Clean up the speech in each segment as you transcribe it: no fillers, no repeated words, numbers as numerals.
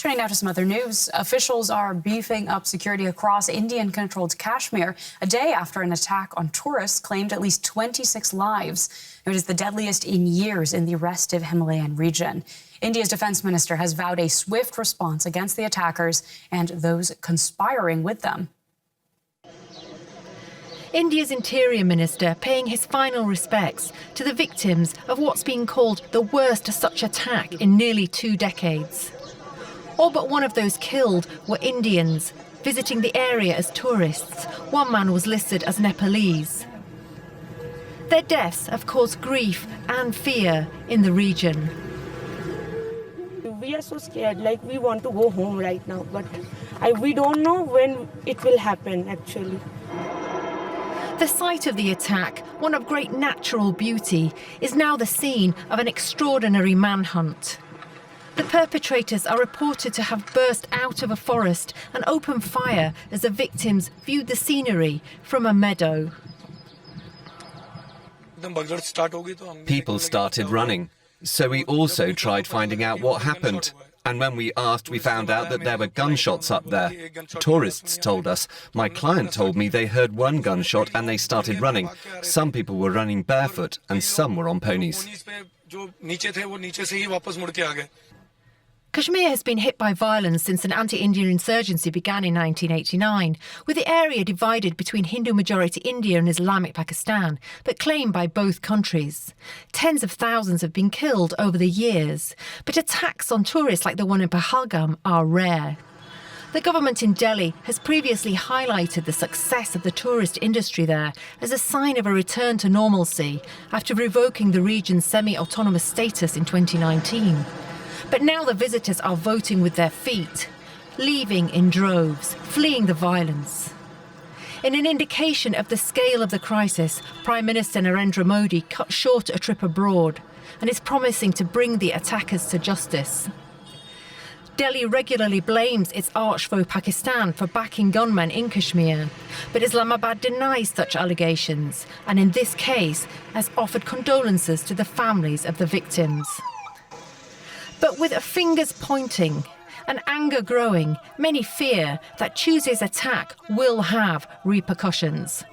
Turning now to some other news. Officials are beefing up security across Indian-controlled Kashmir a day after an attack on tourists claimed at least 26 lives. It is the deadliest in years in the restive Himalayan region. India's defense minister has vowed a swift response against the attackers and those conspiring with them. India's Interior Minister paying his final respects to the victims of what's been called the worst such attack in nearly 2 decades. All but one of those killed were Indians, visiting the area as tourists. One man was listed as Nepalese. Their deaths have caused grief and fear in the region. We are so scared, like we want to go home right now, but we don't know when it will happen actually. The site of the attack, one of great natural beauty, is now the scene of an extraordinary manhunt. The perpetrators are reported to have burst out of a forest and opened fire as the victims viewed the scenery from a meadow. People started running, so we also tried finding out what happened. And when we asked, we found out that there were gunshots up there. Tourists told us. My client told me they heard one gunshot and they started running. Some people were running barefoot and some were on ponies. Kashmir has been hit by violence since an anti-Indian insurgency began in 1989, with the area divided between Hindu-majority India and Islamic Pakistan, but claimed by both countries. Tens of thousands have been killed over the years, but attacks on tourists like the one in Pahalgam are rare. The government in Delhi has previously highlighted the success of the tourist industry there as a sign of a return to normalcy after revoking the region's semi-autonomous status in 2019. But now the visitors are voting with their feet, leaving in droves, fleeing the violence. In an indication of the scale of the crisis, Prime Minister Narendra Modi cut short a trip abroad and is promising to bring the attackers to justice. Delhi regularly blames its arch-foe Pakistan for backing gunmen in Kashmir, but Islamabad denies such allegations and in this case has offered condolences to the families of the victims. But with fingers pointing and anger growing, many fear that Tuesday's attack will have repercussions.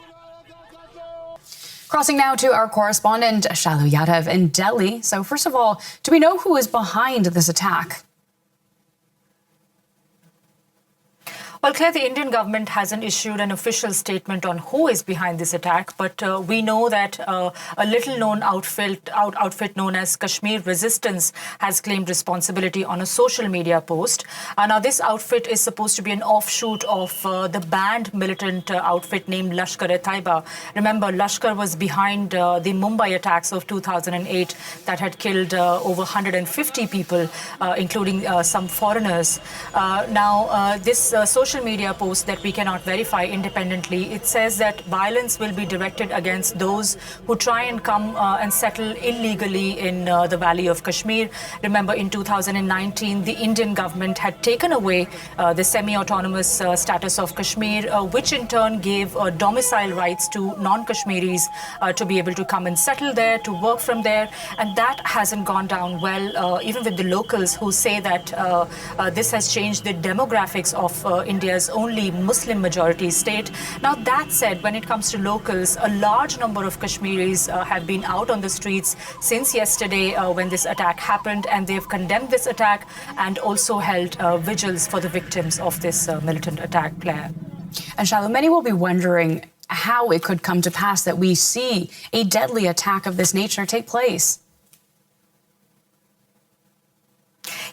Crossing now to our correspondent, Shalu Yadev in Delhi. So first of all, do we know who is behind this attack? Well, Claire, the Indian government hasn't issued an official statement on who is behind this attack, but we know that a little-known outfit known as Kashmir Resistance has claimed responsibility on a social media post. Now, this outfit is supposed to be an offshoot of the banned militant outfit named Lashkar-e-Taiba. Remember, Lashkar was behind the Mumbai attacks of 2008 that had killed over 150 people, including some foreigners. This social media post that we cannot verify independently, it says that violence will be directed against those who try and come and settle illegally in the Valley of Kashmir. Remember, in 2019, the Indian government had taken away the semi-autonomous status of Kashmir, which in turn gave domicile rights to non-Kashmiris to be able to come and settle there, to work from there. And that hasn't gone down well, even with the locals who say that this has changed the demographics of India's only Muslim majority state. Now, that said, when it comes to locals, a large number of Kashmiris have been out on the streets since yesterday when this attack happened, and they've condemned this attack and also held vigils for the victims of this militant attack, Claire. And Shalu, many will be wondering how it could come to pass that we see a deadly attack of this nature take place.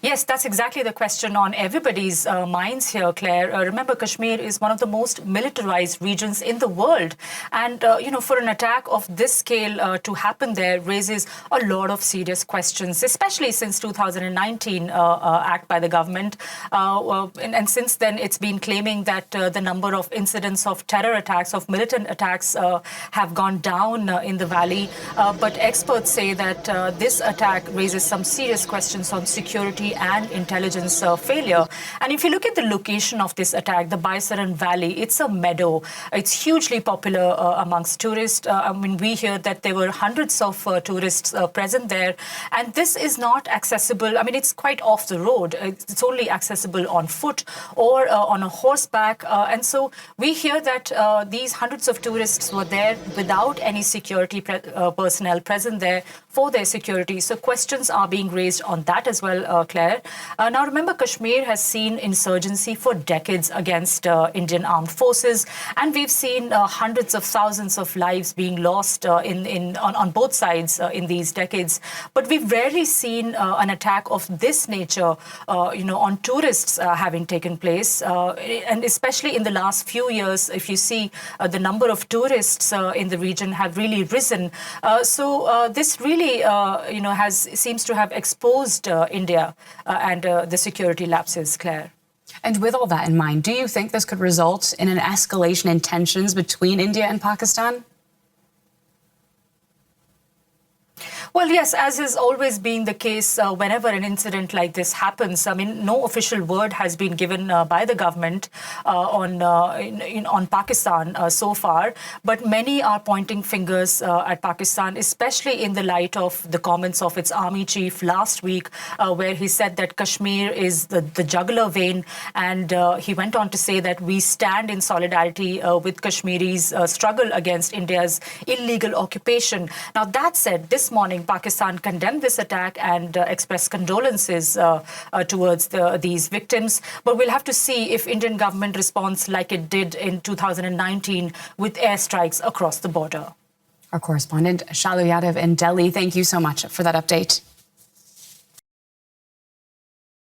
Yes, that's exactly the question on everybody's minds here, Claire. Remember, Kashmir is one of the most militarized regions in the world. And, for an attack of this scale to happen there raises a lot of serious questions, especially since 2019 act by the government. And since then, it's been claiming that the number of incidents of terror attacks, of militant attacks have gone down in the valley. But experts say that this attack raises some serious questions on security security and intelligence failure. And if you look at the location of this attack, the Baisaran Valley, it's a meadow. It's hugely popular amongst tourists. I mean, we hear that there were hundreds of tourists present there. And this is not accessible. I mean, it's quite off the road. It's only accessible on foot or on a horseback. And so we hear that these hundreds of tourists were there without any security personnel present there for their security. So questions are being raised on that as well, Claire. Now, remember, Kashmir has seen insurgency for decades against Indian armed forces. And we've seen hundreds of thousands of lives being lost on both sides in these decades. But we've rarely seen an attack of this nature, on tourists having taken place. And especially in the last few years, if you see the number of tourists in the region have really risen. So this really, seems to have exposed India and the security lapses, Claire. And with all that in mind, do you think this could result in an escalation in tensions between India and Pakistan? Well, yes, as has always been the case whenever an incident like this happens. I mean, no official word has been given by the government on Pakistan so far, but many are pointing fingers at Pakistan, especially in the light of the comments of its army chief last week, where he said that Kashmir is the jugular vein, and he went on to say that we stand in solidarity with Kashmiris' struggle against India's illegal occupation. Now, that said, this morning, Pakistan condemned this attack and expressed condolences towards these victims. But we'll have to see if Indian government responds like it did in 2019 with airstrikes across the border. Our correspondent, Shalu Yadev in Delhi, thank you so much for that update.